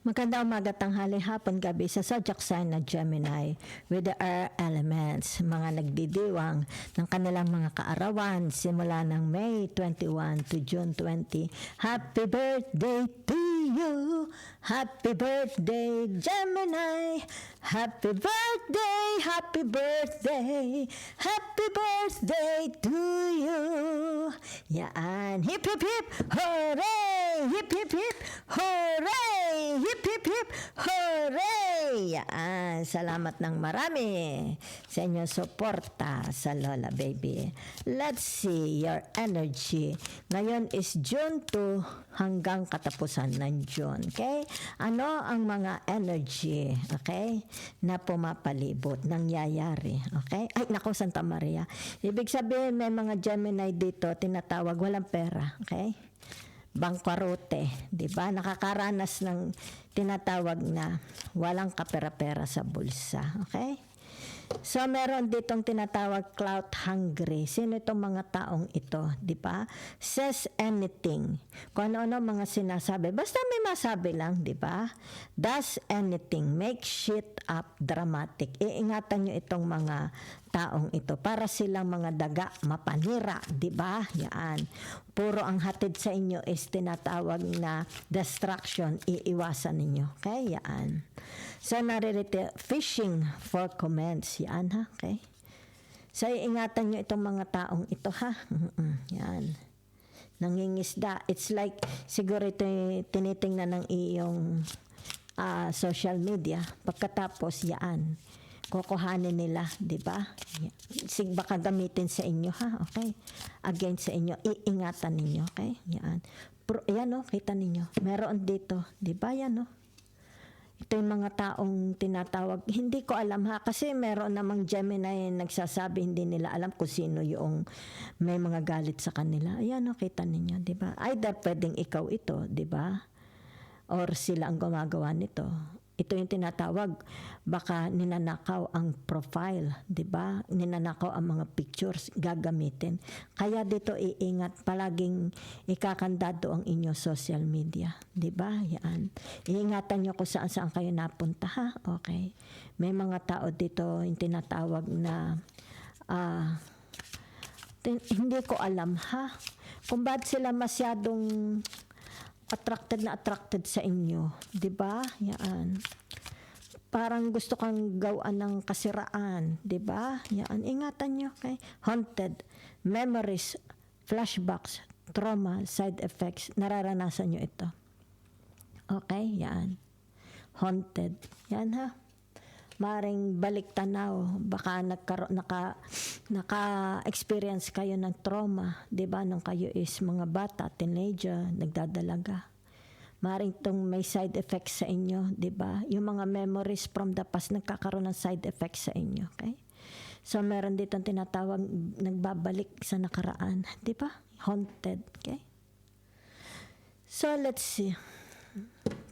Magandang umaga, tanghali, hapon, gabi sa zodiac sign na Gemini with the air elements, mga nagdidiwang ng kanilang mga kaarawan simula ng May 21 to June 20. Happy birthday to you! Happy birthday, Gemini! Happy birthday! Happy birthday! Happy birthday to you! Yan! Hip hip hip! Hooray! Hip hip hip! Hooray! Hip hip hip! Hooray! Yan! Salamat ng marami sa inyong suporta sa Lola Baby. Let's see your energy. Ngayon is June 2 hanggang katapusan ng June. Okay? Ano ang mga energy? Okay? Na pumapalibot, nangyayari. Okay? Ay, naku, Santa Maria. Ibig sabihin, may mga Gemini dito, tinatawag walang pera. Okay? Bangkarote, 'di ba? Nakakaranas ng tinatawag na walang kapera-pera sa bulsa, okay? So meron ditong tinatawag clout hungry. Sino itong mga taong ito, 'di ba? Says anything. Kung ano mga sinasabi, basta may masabi lang, 'di ba? Does anything, make shit up dramatic. Iingatan niyo itong mga taong ito para silang mga daga mapanira, 'di ba? Yan. Puro ang hatid sa inyo is tinatawag na distraction, iiwasan ninyo. Okay? Yan. So naririto fishing for comments, yan ha, okay? So iingatan nyo itong mga taong ito ha. Yan. Nangingisda. It's like siguro ito tinitingnan ng iyong social media. Pagkatapos yan, kukuhanin nila, di ba? Baka gamitin sa inyo ha, okay? Against sa inyo, iingatan ninyo, okay? Yan. Yan o, kita ninyo. Meron dito, di ba yan o? Ito yung mga taong tinatawag, hindi ko alam ha, kasi meron namang Gemini nagsasabi hindi nila alam kung sino yung may mga galit sa kanila. Ayan o, kita ninyo, di ba? Either pwedeng ikaw ito, di ba? Or sila ang gumagawa nito. Ito yung tinatawag, baka ninanakaw ang profile, di ba? Ninanakaw ang mga pictures, gagamitin. Kaya dito iingat, palaging ikakandado ang inyo social media, di ba? Yan. Iingatan nyo kung saan kayo napunta, ha? Okay. May mga tao dito yung tinatawag na, hindi ko alam, ha? Kung ba't sila masyadong attracted sa inyo, 'di ba? Yan. Parang gusto kang gawan ng kasiraan, 'di ba? Yan, ingatan niyo, okay? Haunted, memories, flashbacks, trauma, side effects, nararanasan niyo ito. Okay? Yan. Haunted. Yan ha. Maring balik tanaw, baka naka-experience kayo ng trauma, 'di ba? Nung kayo is mga bata, teenager, nagdadalaga. Maring tong may side effects sa inyo, 'di ba? Yung mga memories from the past nagkakaroon ng side effects sa inyo, okay? So meron dito tinatawag nagbabalik sa nakaraan, 'di ba? Haunted, okay? So let's see.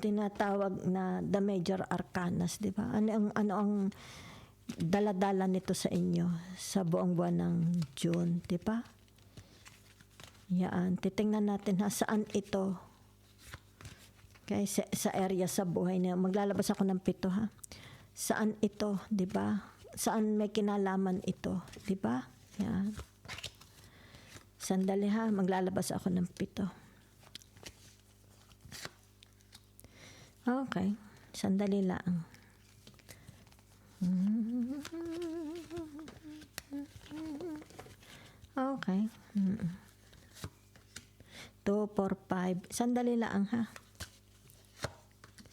Tinatawag na the major arcanas, di ba? Ano ang daladala nito sa inyo sa buong buwan ng June, di ba? Yan, titingnan natin ha, saan ito. Okay, sa area sa buhay niya. Maglalabas ako ng 7 ha. Saan ito, di ba? Saan may kinalaman ito, di ba? Yan. Sandali ha, maglalabas ako ng 7. Okay, sandali lang. Okay. 2, 4, 5. Sandali lang ha.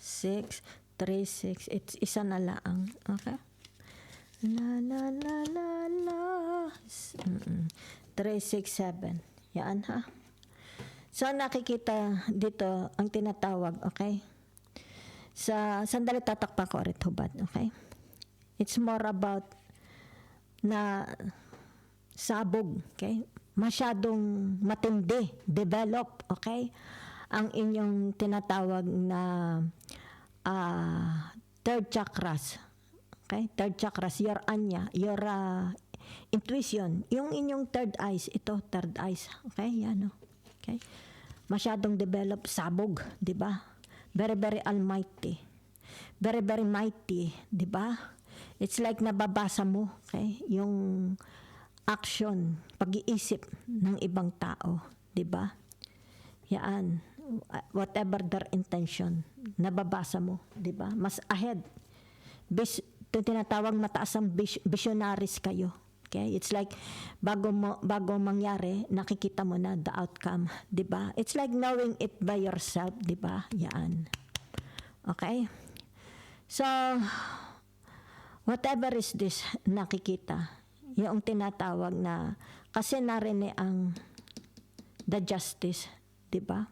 6, 3, 6. It's isa na lang. Okay. La la la la la. 3, 6, 7. Yan ha. So nakikita dito ang tinatawag, okay? Sa sandali tatakpa ko ulit hubad, okay? It's more about na sabog, okay? Masyadong matindi, develop, okay? Ang inyong tinatawag na third chakras, okay? Third chakras, your anya, your intuition, yung inyong third eyes, ito third eyes, okay? Yan, okay? Masyadong develop, sabog, di ba? very, very almighty, very, very mighty, di ba? It's like nababasa mo, okay, yung action, pag-iisip ng ibang tao, di ba? Yan, whatever their intention, nababasa mo, di ba? Mas ahead. Ito tinatawag mataas ang visionaries kayo. Okay? It's like bago mangyari, nakikita mo na the outcome, 'di ba? It's like knowing it by yourself, 'di ba? Yan. Okay? So whatever is this nakikita, yung tinatawag na kasi narinig ang the justice, 'di ba?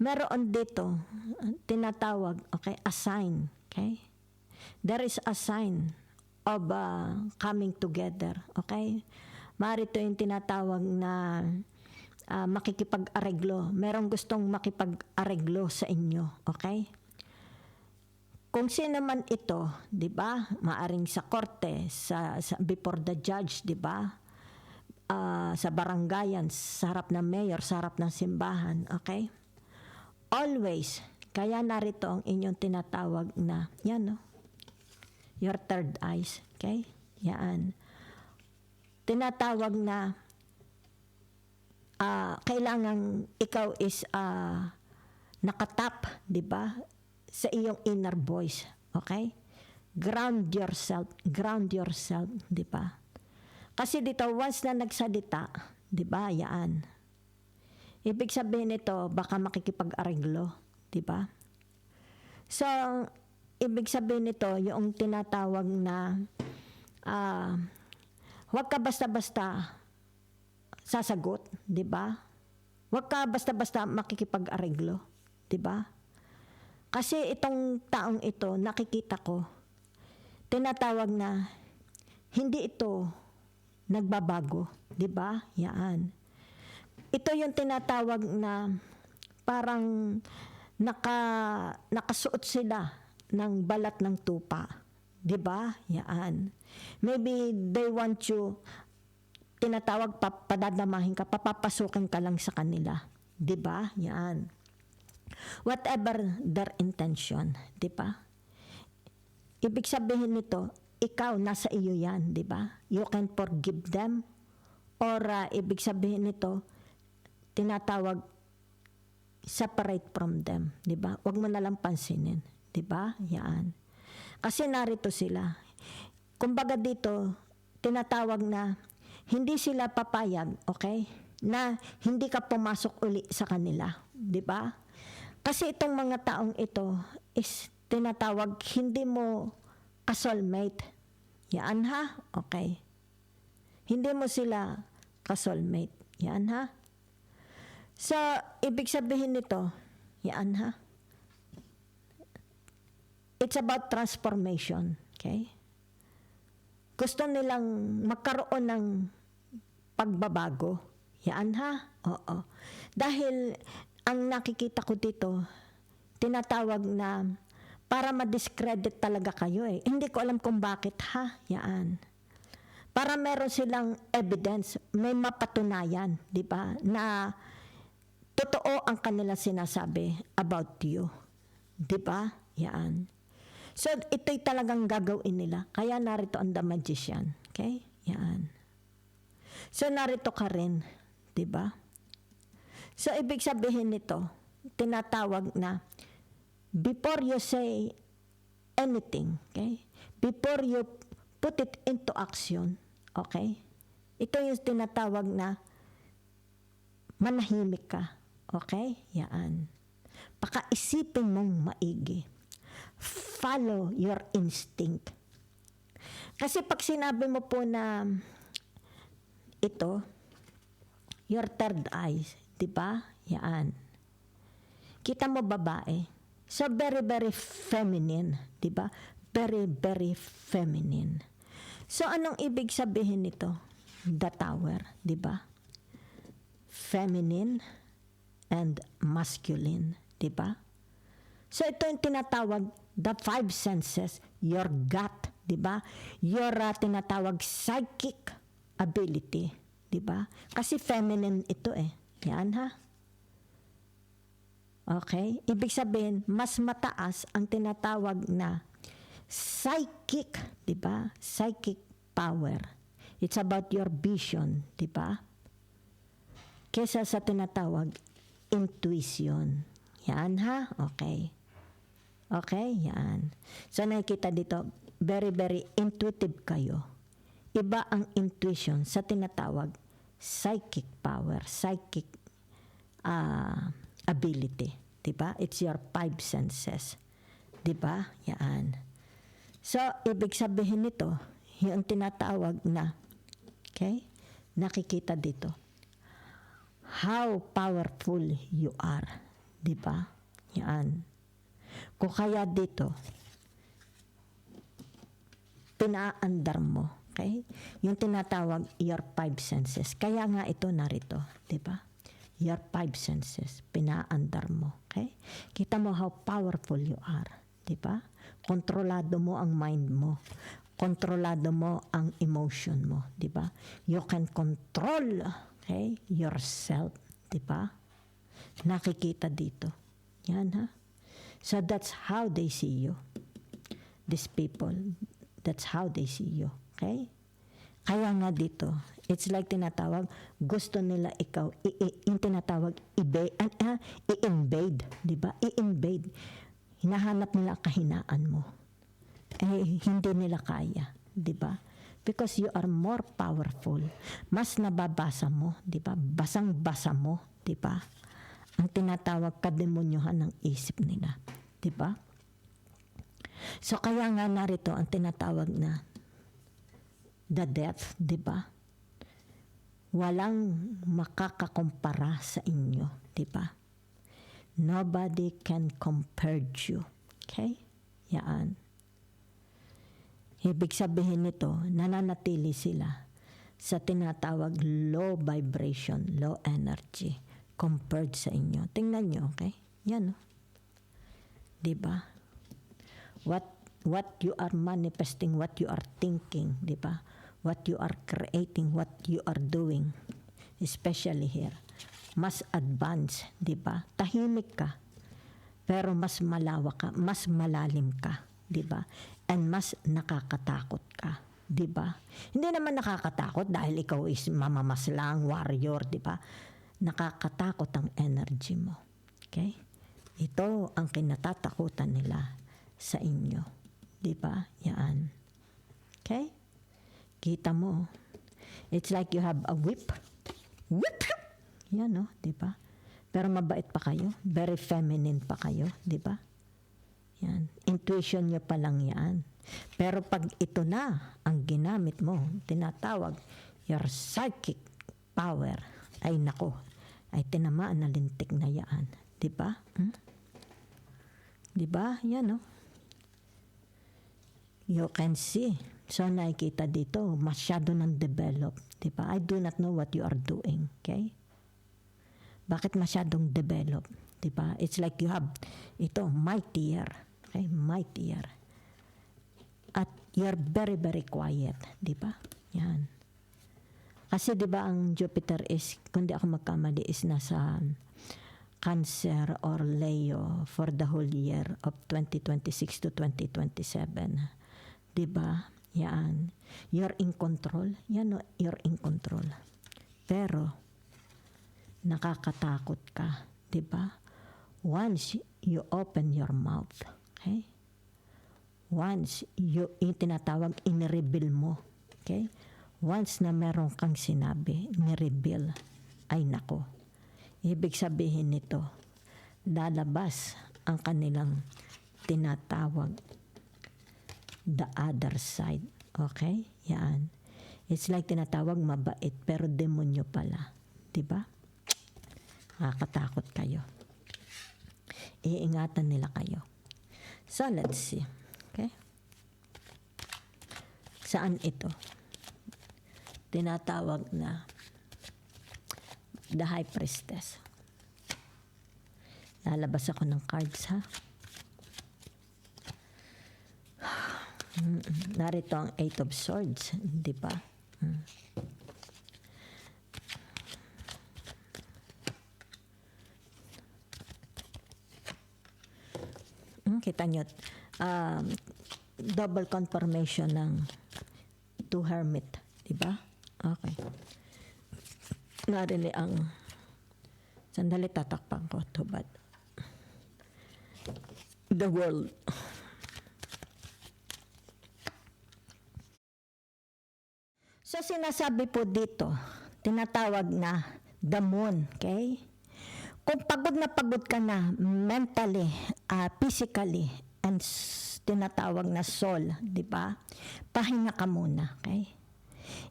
Meron dito tinatawag, okay, a sign, okay? There is a sign of coming together, okay? Marito yung tinatawag na makikipag-areglo. Merong gustong makipag-areglo sa inyo, okay? Kung sino man ito, 'di ba? Maaring sa korte, sa before the judge, 'di ba? Sa barangayan, sa harap ng mayor, sa harap ng simbahan, okay? Always, kaya narito ang inyong tinatawag na, yan, no? Your third eyes, okay? Yan. Tinatawag na kailangan ikaw is nakatap, 'di ba? Sa iyong inner voice, okay? Ground yourself, 'di ba? Kasi dito once na nagsalita, 'di ba? Yan. Ibig sabihin nito baka makikipag-areglo, 'di ba? So ibig sabihin nito, yung tinatawag na huwag ka basta-basta sasagot, 'di ba? Huwag ka basta-basta makikipag-areglo, 'di ba? Kasi itong taong ito, nakikita ko, tinatawag na hindi ito nagbabago, 'di ba? Yan. Ito yung tinatawag na parang nakasuot sila ng balat ng tupa. 'Di ba? Yan. Maybe they want you, tinatawag padadamahin ka, papapasukin ka lang sa kanila. 'Di ba? Yan. Whatever their intention, 'di ba? Ibig sabihin nito, ikaw nasa iyo 'yan, 'di ba? You can forgive them or ibig sabihin nito, tinatawag separate from them, 'di ba? Huwag mo na lang pansinin. 'Di ba? Yan. Kasi narito sila. Kumbaga dito, tinatawag na hindi sila papayag, okay? Na hindi ka pumasok uli sa kanila, 'di ba? Kasi itong mga taong ito is tinatawag hindi mo ka-soulmate. Yan ha? Okay. Hindi mo sila ka-soulmate. Yan ha? So, ibig sabihin nito, yan ha? It's about transformation, okay? Gusto nilang magkaroon ng pagbabago. Yan ha? Oo. Dahil ang nakikita ko dito, tinatawag na para ma-discredit talaga kayo eh. Hindi ko alam kung bakit ha? Yan. Para meron silang evidence, may mapatunayan, di ba? Na totoo ang kanilang sinasabi about you. Di ba? Yan. So, ito'y talagang gagawin nila. Kaya narito ang The Magician. Okay? Yan. So, narito ka rin. Diba? So, ibig sabihin nito, tinatawag na, before you say anything, okay? Before you put it into action, okay? Ito yung tinatawag na, manahimik ka. Okay? Yan. Pakaisipin mong maigi. Follow your instinct. Kasi pag sinabi mo po na ito, your third eyes, di ba? Yan. Kita mo babae. So very, very feminine, di ba? Very, very feminine. So anong ibig sabihin nito? The Tower, di ba? Feminine and masculine, di ba? So ito yung tinatawag the five senses, your gut, di ba? Your tinatawag psychic ability, di ba? Kasi feminine ito eh. Yan ha. Okay? Ibig sabihin, mas mataas ang tinatawag na psychic, di ba? Psychic power. It's about your vision, di ba? Kesa sa tinatawag intuition. Yan ha? Okay. Okay? Yan. So nakikita dito, very, very intuitive kayo. Iba ang intuition sa tinatawag psychic power, psychic ability. Diba? It's your 5 senses. Diba? Yan. So, ibig sabihin nito, yung tinatawag na, okay? Nakikita dito. How powerful you are. Diba? Yan. Kung kaya dito, pinaandar mo. Okay? Yung tinatawag your 5 senses. Kaya nga ito narito. Diba? Your 5 senses. Pinaandar mo. Okay? Kita mo how powerful you are. Diba? Kontrolado mo ang mind mo. Kontrolado mo ang emotion mo. Diba? You can control, okay, yourself. Diba? Nakikita dito. Yan ha? So that's how they see you. These people. That's how they see you. Okay? Kaya nga dito, it's like tinatawag, gusto nila ikaw, yung tinatawag, i-invade. Diba? I-invade. Hinahanap nila ang kahinaan mo. Hindi nila kaya. Diba? Because you are more powerful. Mas nababasa mo. Diba? Basang-basa mo. Diba? Ang tinatawag kademonyohan ng isip nila. Diba? So kaya nga narito ang tinatawag na the death, di ba? Walang makakakumpara sa inyo, di ba? Nobody can compare you. Okay? Yan. Ibig sabihin nito, nananatili sila sa tinatawag low vibration, low energy compared sa inyo. Tingnan nyo, okay? Yan, no? Di ba? What you are manifesting, what you are thinking, di ba? What you are creating, what you are doing, especially here, mas advanced, di ba? Tahimik ka, pero mas malawak ka, mas malalim ka, di ba? And mas nakakatakot ka, di ba? Hindi naman nakakatakot dahil ikaw is mamamaslang, warrior, di ba? Nakakatakot ang energy mo. Okay? Ito ang kinatatakutan nila sa inyo. Di ba? Yan. Okay? Kita mo. It's like you have a whip. Whip! Yan, no? Di ba? Pero mabait pa kayo. Very feminine pa kayo. Di ba? Yan. Intuition nyo pa lang yan. Pero pag ito na ang ginamit mo, tinatawag, your psychic power, ay nako, ay tinamaan na lintik na yan. Di ba? Di ba? Yan, no? You can see. So, nakikita dito, masyado nang develop. Diba? I do not know what you are doing. Okay? Bakit masyadong develop? Diba? It's like you have, ito, mightier. Okay? Mightier. At you're very, very quiet. Diba? Yan. Kasi diba ang Jupiter is, kung di ako magkamali, is nasa Cancer or Leo for the whole year of 2026 to 2027. Diba? Yan. You're in control. Yan, you're in control. Pero, nakakatakot ka. Diba? Once you open your mouth, okay? Once yung tinatawag, in-reveal mo, okay? Once na meron kang sinabi, ni-reveal, ay nako. Ibig sabihin nito, lalabas ang kanilang tinatawag the other side. Okay? Yan. It's like tinatawag mabait pero demonyo pala. Diba? Nakakatakot kayo. Iingatan nila kayo. So, let's see. Okay? Saan ito? Tinatawag na the High Priestess. Lalabas ako ng cards, ha? Narito ang 8 of Swords, di ba? Kita nyo, double confirmation ng two hermit, di ba? Okay. Narinig ang, sandali tatakpan ko to, but the world. So sinasabi po dito, tinatawag na the moon, okay? Kung pagod ka na mentally, physically, and tinatawag na soul, di ba? Pahinga ka muna, okay?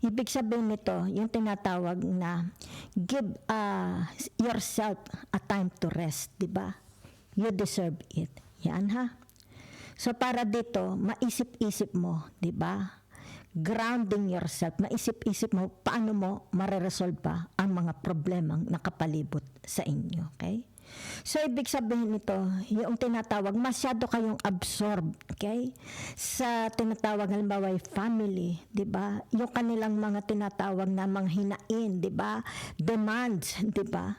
Ibig sabihin nito, yung tinatawag na give yourself a time to rest, di ba? You deserve it. Yan ha. So para dito, maisip-isip mo, di ba? Grounding yourself, maisip-isip mo paano mo mareresolve pa ang mga problemang nakapalibot sa inyo, okay? So ibig sabihin nito, yung tinatawag, masyado kayong absorb, okay? Sa tinatawag halimbawa family, 'di ba? Yung kanilang mga tinatawag na mga hinain, 'di ba? Demands, 'di ba?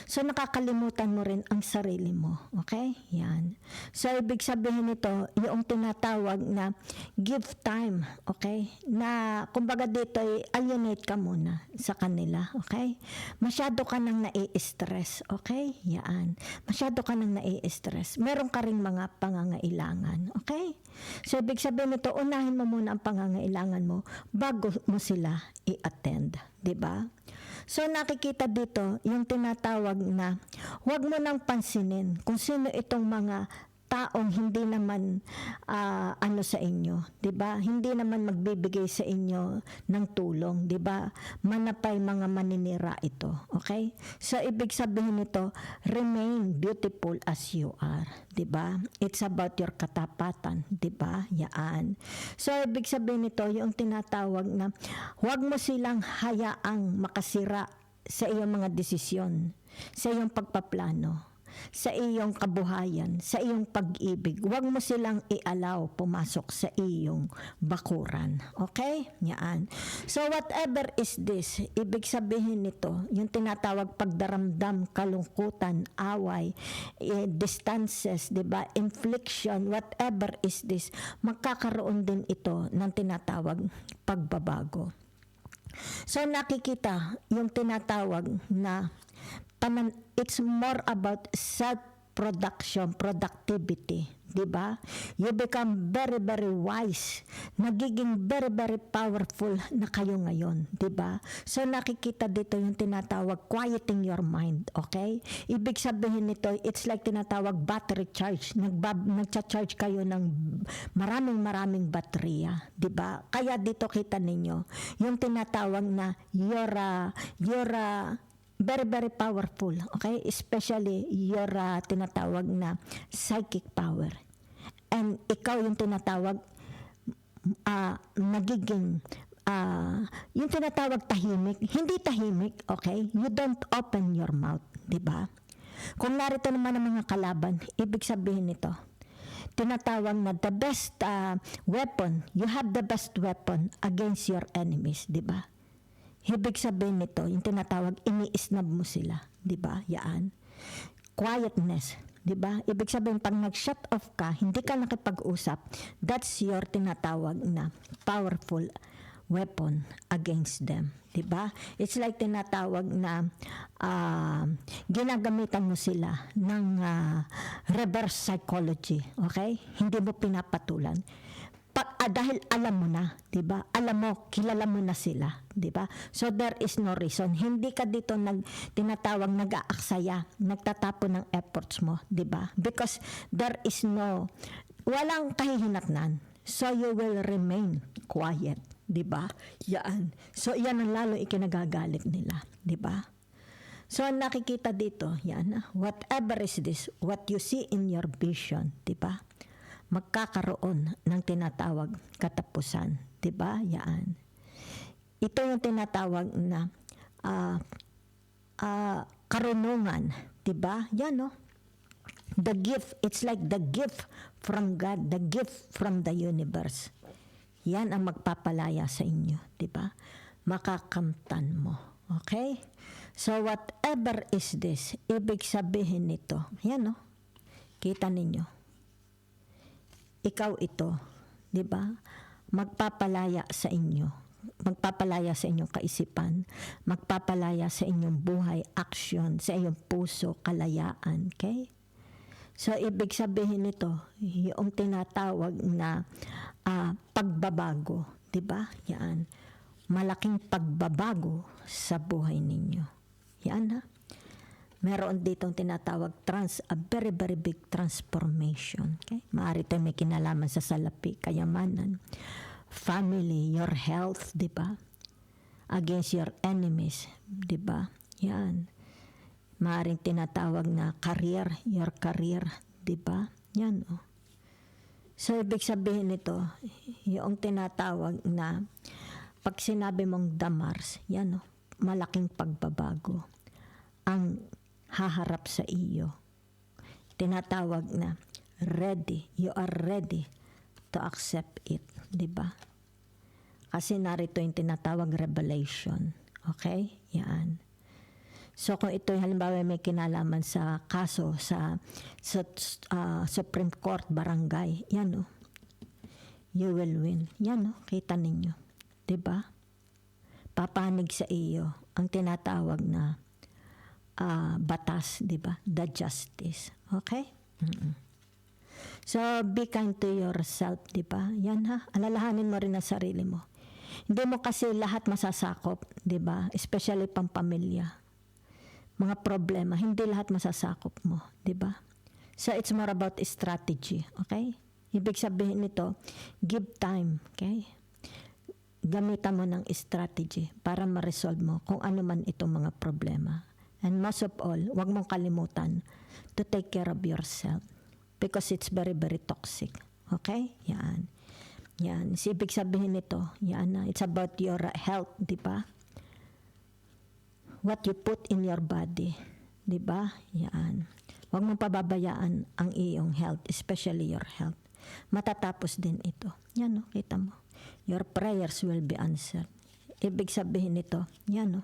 So nakakalimutan mo rin ang sarili mo, okay? Yan. So ibig sabihin nito, yung tinatawag na give time, okay? Na kumbaga dito alienate ka muna sa kanila, okay? Masyado ka nang nai-stress, okay? Yan. Masyado ka nang nai-stress. Meron ka ring mga pangangailangan, okay? So ibig sabihin nito, unahin mo muna ang pangangailangan mo bago mo sila i-attend, 'di ba? So nakikita dito yung tinatawag na huwag mo nang pansinin kung sino itong mga taong hindi naman ano sa inyo, 'di ba? Hindi naman magbibigay sa inyo ng tulong, 'di ba? Manapay mga maninira ito, okay? So ibig sabihin nito, remain beautiful as you are, 'di ba? It's about your katapatan, 'di ba? Yaan. So ibig sabihin nito, yung tinatawag na huwag mo silang hayaang makasira sa iyong mga desisyon, sa iyong pagpaplano, sa iyong kabuhayan, sa iyong pag-ibig. Huwag mo silang i-allow pumasok sa iyong bakuran. Okay? Yan. So whatever is this, ibig sabihin nito, yung tinatawag pagdaramdam, kalungkutan, away, distances, diba? Infliction, whatever is this, magkakaroon din ito ng tinatawag pagbabago. So nakikita yung tinatawag na it's more about self-production, productivity, di ba? You become very, very wise. Nagiging very, very powerful na kayo ngayon, di ba? So nakikita dito yung tinatawag quieting your mind, okay? Ibig sabihin nito, it's like tinatawag battery charge. Nagcha-charge kayo ng maraming baterya, di ba? Kaya dito kita ninyo, yung tinatawag na you're very, very powerful, okay? Especially your tinatawag na psychic power. And ikaw yung tinatawag nagiging yung tinatawag tahimik. Hindi tahimik, okay? You don't open your mouth, di ba? Kung narito naman ang mga kalaban, ibig sabihin nito, tinatawag na the best weapon, you have the best weapon against your enemies, di ba? Ibig sabihin nito, yung tinatawag, ini-snub mo sila, di ba? Yaan. Quietness, di ba? Ibig sabihin, pag nag-shut off ka, hindi ka nakipag-usap, that's your tinatawag na powerful weapon against them, di ba? It's like tinatawag na ginagamitan mo sila ng reverse psychology, okay? Hindi mo pinapatulan. Dahil alam mo na, 'di ba? Alam mo, kilala mo na sila, 'di ba? So there is no reason. Hindi ka dito tinatawag nag-aaksaya, nagtatapon ng efforts mo, 'di ba? Because there is walang kahihinatnan. So you will remain quiet, 'di ba? Yan. So yan ang lalo ikinagagalit nila, 'di ba? So nakikita dito, yan, whatever is this, what you see in your vision, 'di ba? Magkakaroon ng tinatawag katapusan, 'di ba? Yan. Ito yung tinatawag na karunungan, 'di ba? Yan, no? The gift, it's like the gift from God, the gift from the universe. Yan ang magpapalaya sa inyo, 'di ba? Makakamtan mo. Okay? So whatever is this, ibig sabihin nito, yan, no? Kita ninyo. ikaw ito, di ba? Magpapalaya sa inyo. Magpapalaya sa inyong kaisipan. Magpapalaya sa inyong buhay, action, sa inyong puso, kalayaan. Okay? So, ibig sabihin nito, yung tinatawag na pagbabago. Di ba? Yan. Malaking pagbabago sa buhay ninyo. Yan ha. Meron ditong tinatawag a very, very big transformation. Okay? Maaari tayo may kinalaman sa salapi, kayamanan, family, your health, di ba? Against your enemies, di ba? Yan. Maaring tinatawag na career, your career, di ba? Yan, oh. So, ibig sabihin nito, yung tinatawag na pag sinabi mong damars, yan, oh, malaking pagbabago ang haharap sa iyo. Tinatawag na ready. You are ready to accept it. Diba? Kasi narito yung tinatawag revelation. Okay? Yan. So kung ito halimbawa may kinalaman sa kaso sa Supreme Court, barangay, yan o. You will win. Yan o. Kita ninyo. Diba? Papanig sa iyo ang tinatawag na batas, di ba? The justice. Okay? Mm-mm. So, be kind to yourself, di ba? Yan ha. Alalahanin mo rin ang sarili mo. Hindi mo kasi lahat masasakop, di ba? Especially pampamilya. Mga problema, hindi lahat masasakop mo, di ba? So, it's more about strategy. Okay? Ibig sabihin nito, give time. Okay? Gamitan mo ng strategy para ma-resolve mo kung ano man itong mga problema. And most of all, huwag mong kalimutan to take care of yourself because it's very, very toxic. Okay? Yan. Yan. So, ibig sabihin nito, yan na. It's about your health, di ba? What you put in your body. Di ba? Yan. Huwag mong pababayaan ang iyong health, especially your health. Matatapos din ito. Yan, no? Kita mo. Your prayers will be answered. Ibig sabihin nito, yan, no?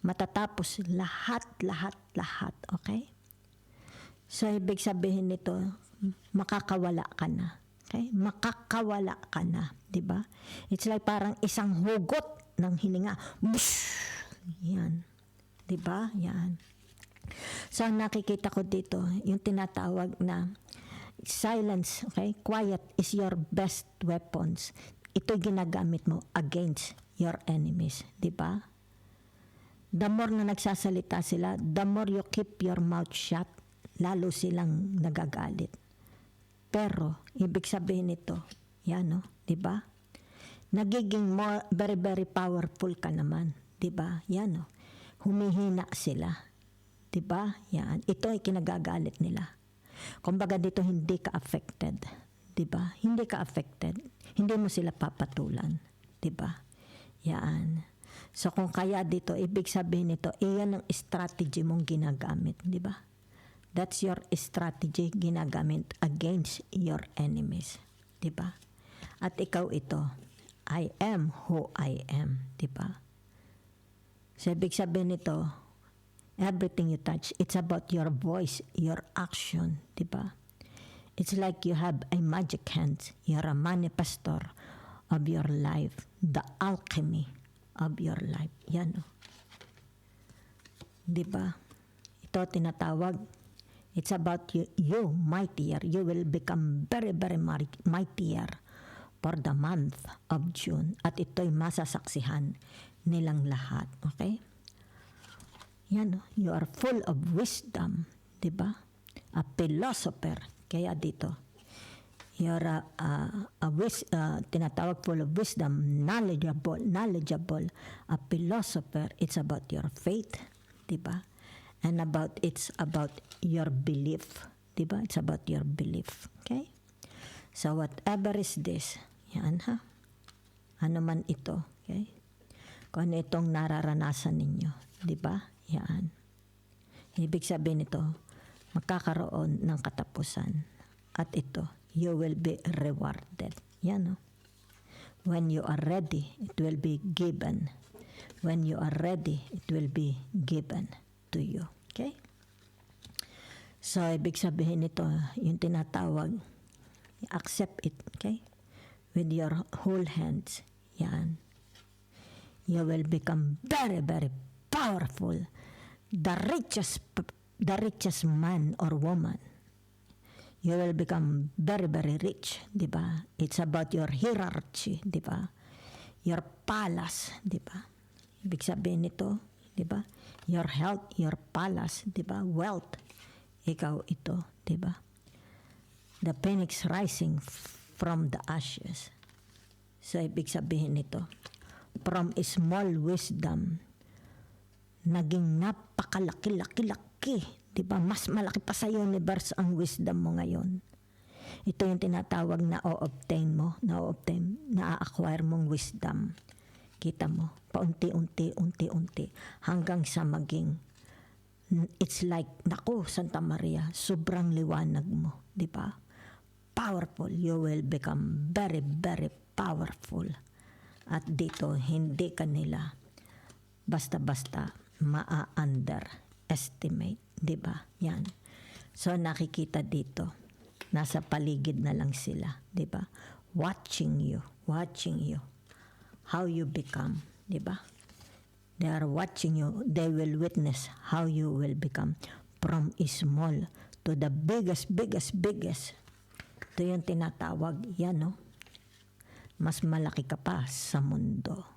Matatapos lahat. Okay? So, ibig sabihin nito, makakawala ka na. Okay? Makakawala ka na. Diba? It's like parang isang hugot ng hininga. Bush! Yan. Diba? Yan. So, nakikita ko dito, yung tinatawag na silence, okay? Quiet is your best weapons. Ito ginagamit mo against your enemies. Diba? The more na nagsasalita sila, the more you keep your mouth shut, lalo silang nagagalit. Pero, ibig sabihin nito, yan, no? Diba? Nagiging more, very, very powerful ka naman. Diba? Yan, no? Humihina sila. Diba? Yan. Ito ay kinagagalit nila. Kumbaga dito, hindi ka affected. Diba? Hindi ka affected. Hindi mo sila papatulan. Diba? Yan. So kung kaya dito, ibig sabihin nito, iyan ang strategy mong ginagamit, di ba? That's your strategy ginagamit against your enemies, di ba? At ikaw ito, I am who I am, di ba? So ibig sabihin nito, everything you touch, it's about your voice, your action, di ba? It's like you have a magic hand. You're a manifestor of your life, the alchemy of your life. Yan, oh. Diba? Ito tinatawag. It's about you mightier. You will become very, very mightier for the month of June. At ito'y masasaksihan nilang lahat. Okay? Yan, oh. You are full of wisdom. Diba? A philosopher. Kaya dito, you're tinatawag full of wisdom, knowledgeable, a philosopher. It's about your faith, diba? And it's about your belief, diba? It's about your belief, okay? So whatever is this, yan ha? Ano man ito, okay? Kung ano itong nararanasan ninyo, diba? Yan. Ibig sabihin ito, magkakaroon ng katapusan. At ito, you will be rewarded. Yan, no? When you are ready, it will be given. When you are ready, it will be given to you. Okay? So, ibig sabihin nito, yung tinatawag, Accept it, okay? With your whole hands. Yan. You will become very, very powerful. The richest man or woman. You will become very, very rich, di ba? It's about your hierarchy, di ba? Your palace, di ba? Ibig sabihin nito, di ba? Your health, your palace, di ba? Wealth. Ikaw ito, di ba? The phoenix rising from the ashes. So, ibig sabihin nito, from small wisdom, naging napakalaki-laki-laki. Diba? Mas malaki pa sa universe ang wisdom mo ngayon. Ito yung tinatawag na na-acquire mong wisdom. Kita mo, paunti-unti, hanggang sa maging, it's like, naku, Santa Maria, sobrang liwanag mo. Diba? Powerful. You will become very, very powerful. At dito, hindi ka nila basta-basta ma-underestimate. Diba? Yan. So, nakikita dito, nasa paligid na lang sila. Diba? Watching you. How you become. Diba? They are watching you. They will witness how you will become from small to the biggest. Ito yung tinatawag. Yan, no? Mas malaki ka pa sa mundo.